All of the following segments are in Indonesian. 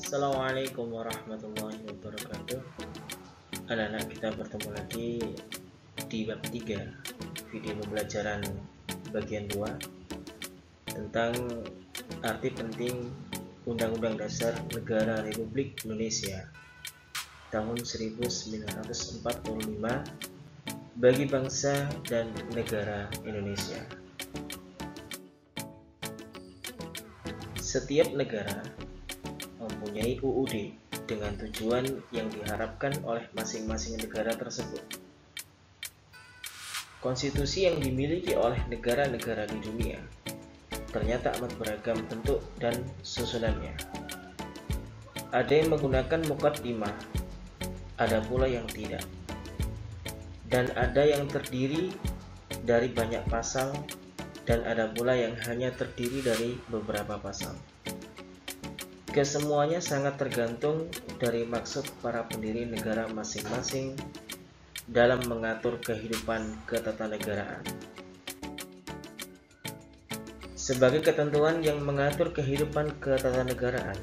Assalamualaikum warahmatullahi wabarakatuh. Anak-anak, kita bertemu lagi di bab 3 video pembelajaran bagian 2 tentang arti penting Undang-Undang Dasar Negara Republik Indonesia tahun 1945 bagi bangsa dan negara Indonesia. Setiap negara mempunyai UUD dengan tujuan yang diharapkan oleh masing-masing negara tersebut. Konstitusi yang dimiliki oleh negara-negara di dunia ternyata amat beragam bentuk dan susunannya. Ada yang menggunakan muqaddimah, ada pula yang tidak. Dan ada yang terdiri dari banyak pasal, dan ada pula yang hanya terdiri dari beberapa pasal. Kesemuanya sangat tergantung dari maksud para pendiri negara masing-masing dalam mengatur kehidupan ketatanegaraan. Sebagai ketentuan yang mengatur kehidupan ketatanegaraan,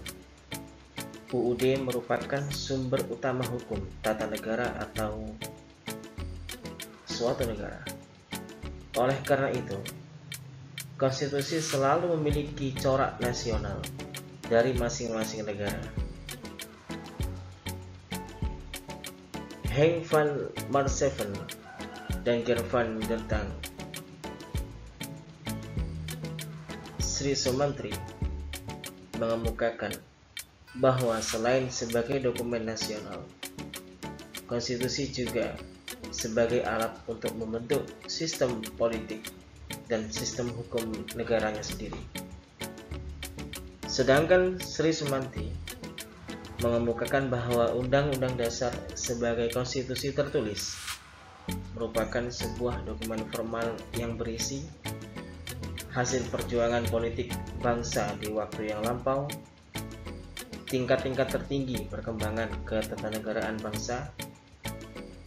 UUD merupakan sumber utama hukum tata negara atau suatu negara. Oleh karena itu, konstitusi selalu memiliki corak nasional dari masing-masing negara. Henk van Maartseven dan Ger van der Tang, Sri Sumantri mengemukakan bahwa selain sebagai dokumen nasional, konstitusi juga sebagai alat untuk membentuk sistem politik dan sistem hukum negaranya sendiri. Sedangkan Sri Sumantri mengemukakan bahwa Undang-Undang Dasar sebagai konstitusi tertulis merupakan sebuah dokumen formal yang berisi hasil perjuangan politik bangsa di waktu yang lampau, tingkat-tingkat tertinggi perkembangan ketatanegaraan bangsa,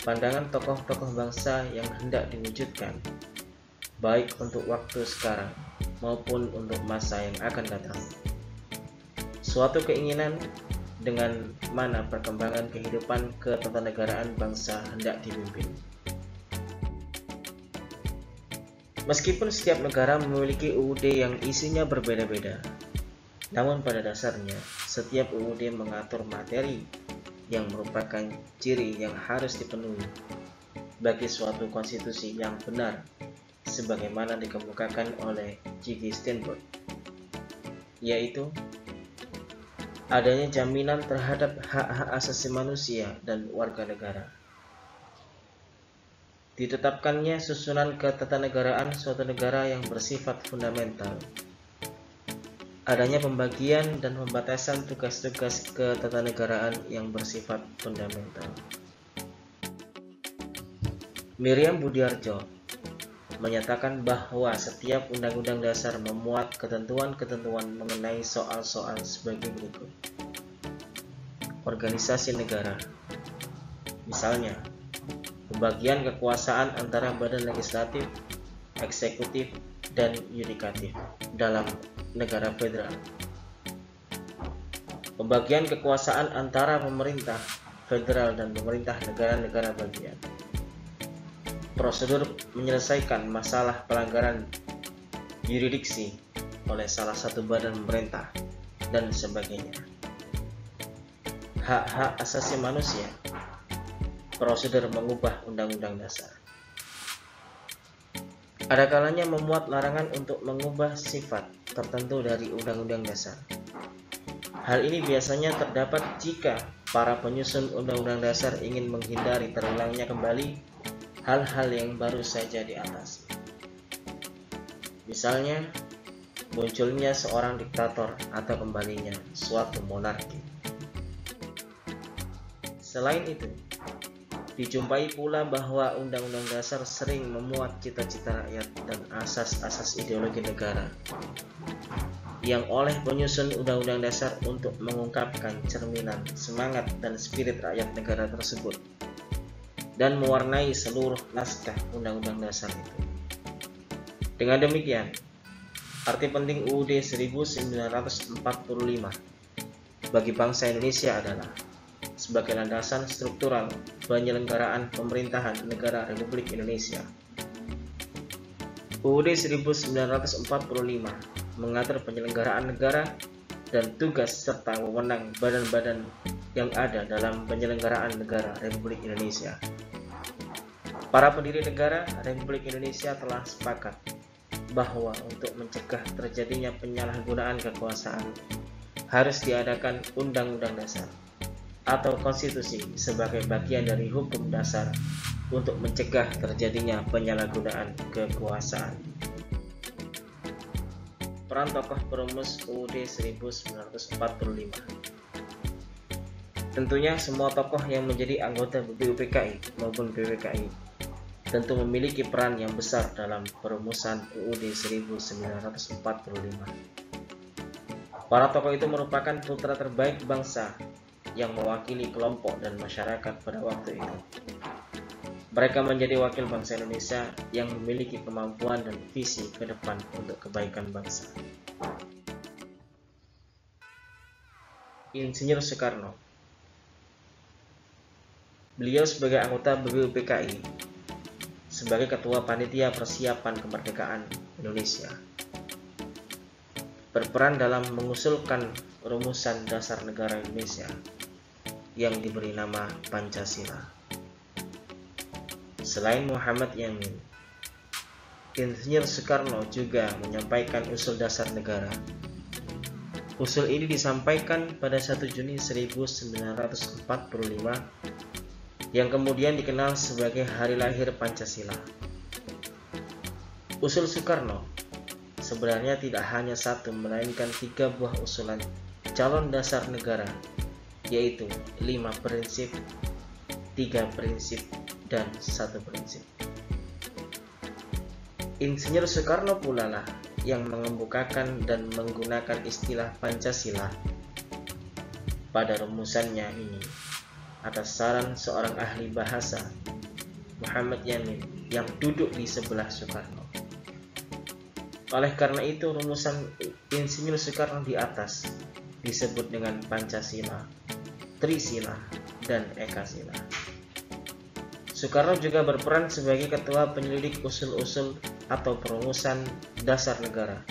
pandangan tokoh-tokoh bangsa yang hendak diwujudkan, baik untuk waktu sekarang maupun untuk masa yang akan datang. Suatu keinginan dengan mana perkembangan kehidupan ketatanegaraan bangsa hendak dipimpin. Meskipun setiap negara memiliki UUD yang isinya berbeda-beda, namun pada dasarnya setiap UUD mengatur materi yang merupakan ciri yang harus dipenuhi bagi suatu konstitusi yang benar, sebagaimana dikemukakan oleh J.G. Steinberg, yaitu adanya jaminan terhadap hak-hak asasi manusia dan warga negara. Ditetapkannya susunan ketatanegaraan suatu negara yang bersifat fundamental. Adanya pembagian dan pembatasan tugas-tugas ketatanegaraan yang bersifat fundamental. Miriam Budiarjo menyatakan bahwa setiap undang-undang dasar memuat ketentuan-ketentuan mengenai soal-soal sebagai berikut. Organisasi negara, misalnya pembagian kekuasaan antara badan legislatif, eksekutif, dan yudikatif dalam negara federal. Pembagian kekuasaan antara pemerintah federal dan pemerintah negara-negara bagian. Prosedur menyelesaikan masalah pelanggaran yurisdiksi oleh salah satu badan pemerintah, dan sebagainya. Hak-hak asasi manusia, prosedur mengubah undang-undang dasar. Ada kalanya memuat larangan untuk mengubah sifat tertentu dari undang-undang dasar. Hal ini biasanya terdapat jika para penyusun undang-undang dasar ingin menghindari terulangnya kembali hal-hal yang baru saja di atas. Misalnya, munculnya seorang diktator atau kembalinya suatu monarki. Selain itu, dijumpai pula bahwa Undang-Undang Dasar sering memuat cita-cita rakyat dan asas-asas ideologi negara yang oleh penyusun Undang-Undang Dasar untuk mengungkapkan cerminan semangat dan spirit rakyat negara tersebut dan mewarnai seluruh naskah Undang-Undang Dasar itu. Dengan demikian, arti penting UUD 1945 bagi bangsa Indonesia adalah sebagai landasan struktural penyelenggaraan pemerintahan negara Republik Indonesia. UUD 1945 mengatur penyelenggaraan negara dan tugas serta wewenang badan-badan yang ada dalam penyelenggaraan negara Republik Indonesia. Para pendiri negara Republik Indonesia telah sepakat bahwa untuk mencegah terjadinya penyalahgunaan kekuasaan harus diadakan Undang-Undang Dasar atau konstitusi sebagai bagian dari hukum dasar untuk mencegah terjadinya penyalahgunaan kekuasaan. Peran tokoh perumus UUD 1945. Tentunya semua tokoh yang menjadi anggota BPUPKI maupun BPKI tentu memiliki peran yang besar dalam perumusan UUD 1945. Para tokoh itu merupakan putra terbaik bangsa yang mewakili kelompok dan masyarakat pada waktu itu. Mereka menjadi wakil bangsa Indonesia yang memiliki kemampuan dan visi ke depan untuk kebaikan bangsa. Insinyur Soekarno. Beliau sebagai anggota BPUPKI sebagai Ketua Panitia Persiapan Kemerdekaan Indonesia berperan dalam mengusulkan rumusan dasar negara Indonesia yang diberi nama Pancasila. Selain Muhammad Yamin, Insinyur Soekarno juga menyampaikan usul dasar negara. Usul ini disampaikan pada 1 Juni 1945 yang kemudian dikenal sebagai Hari Lahir Pancasila. Usul Soekarno sebenarnya tidak hanya satu, melainkan 3 buah usulan calon dasar negara, yaitu 5 prinsip, 3 prinsip, dan 1 prinsip. Insinyur Soekarno pula lah yang mengemukakan dan menggunakan istilah Pancasila pada rumusannya ini atas saran seorang ahli bahasa, Muhammad Yamin, yang duduk di sebelah Soekarno. Oleh karena itu, rumusan Insinyur Soekarno di atas disebut dengan Pancasila, Trisila, dan Ekasila. Soekarno juga berperan sebagai ketua penyelidik usul-usul atau perumusan dasar negara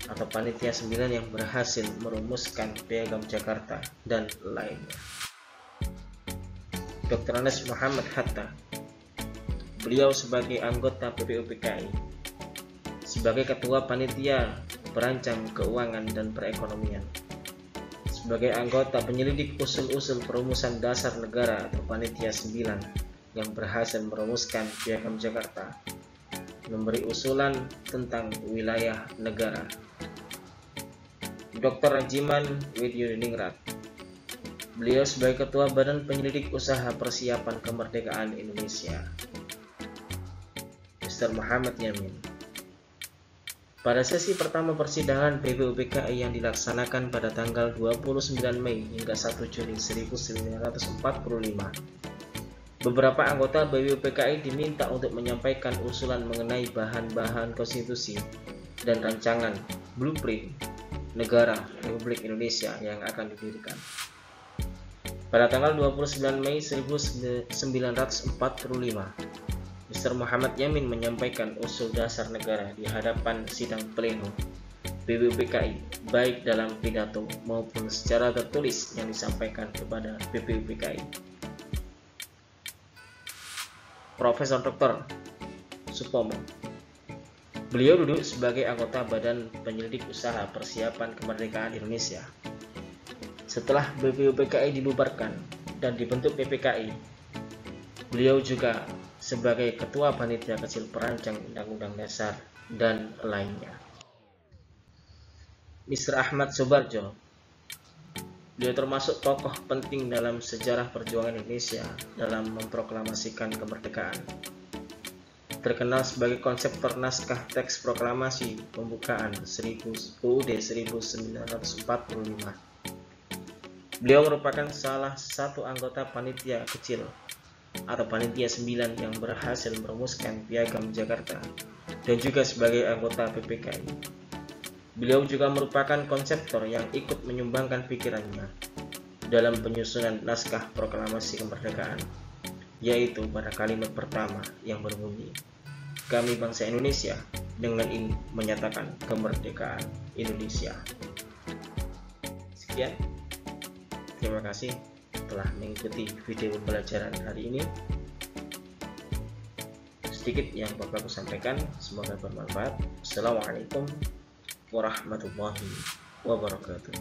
atau Panitia 9 yang berhasil merumuskan Piagam Jakarta dan lainnya. Dr. Andes Muhammad Hatta. Beliau sebagai anggota BPUPKI, sebagai Ketua Panitia Perancang Keuangan dan Perekonomian, sebagai anggota penyelidik usul-usul perumusan dasar negara atau Panitia 9 yang berhasil merumuskan Piagam Jakarta, memberi usulan tentang wilayah negara. Dr. Rajiman Widyadiningrat. Beliau sebagai Ketua Badan Penyelidik Usaha Persiapan Kemerdekaan Indonesia. Mr. Muhammad Yamin. Pada sesi pertama persidangan BPUPKI yang dilaksanakan pada tanggal 29 Mei hingga 1 Juni 1945, beberapa anggota BPUPKI diminta untuk menyampaikan usulan mengenai bahan-bahan konstitusi dan rancangan blueprint negara Republik Indonesia yang akan didirikan. Pada tanggal 29 Mei 1945, Mr. Muhammad Yamin menyampaikan usul dasar negara di hadapan sidang pleno BPUPKI, baik dalam pidato maupun secara tertulis yang disampaikan kepada BPUPKI. Profesor Dr. Supomo. Beliau duduk sebagai anggota Badan Penyelidik Usaha Persiapan Kemerdekaan Indonesia. Setelah BPUPKI dibubarkan dan dibentuk PPKI, beliau juga sebagai Ketua Panitia Kecil Perancang Undang-Undang Dasar dan lainnya. Mr. Ahmad Soebardjo. Beliau termasuk tokoh penting dalam sejarah perjuangan Indonesia dalam memproklamasikan kemerdekaan. Terkenal sebagai konseptor naskah teks proklamasi pembukaan UUD 1945. Beliau merupakan salah satu anggota panitia kecil atau Panitia 9 yang berhasil merumuskan Piagam Jakarta dan juga sebagai anggota PPKI. Beliau juga merupakan konseptor yang ikut menyumbangkan pikirannya dalam penyusunan naskah proklamasi kemerdekaan, yaitu pada kalimat pertama yang berbunyi, "Kami bangsa Indonesia dengan ini menyatakan kemerdekaan Indonesia." Sekian, terima kasih telah mengikuti video pembelajaran hari ini. Sedikit yang Bapak sampaikan, semoga bermanfaat. Assalamualaikum warahmatullahi wabarakatuh.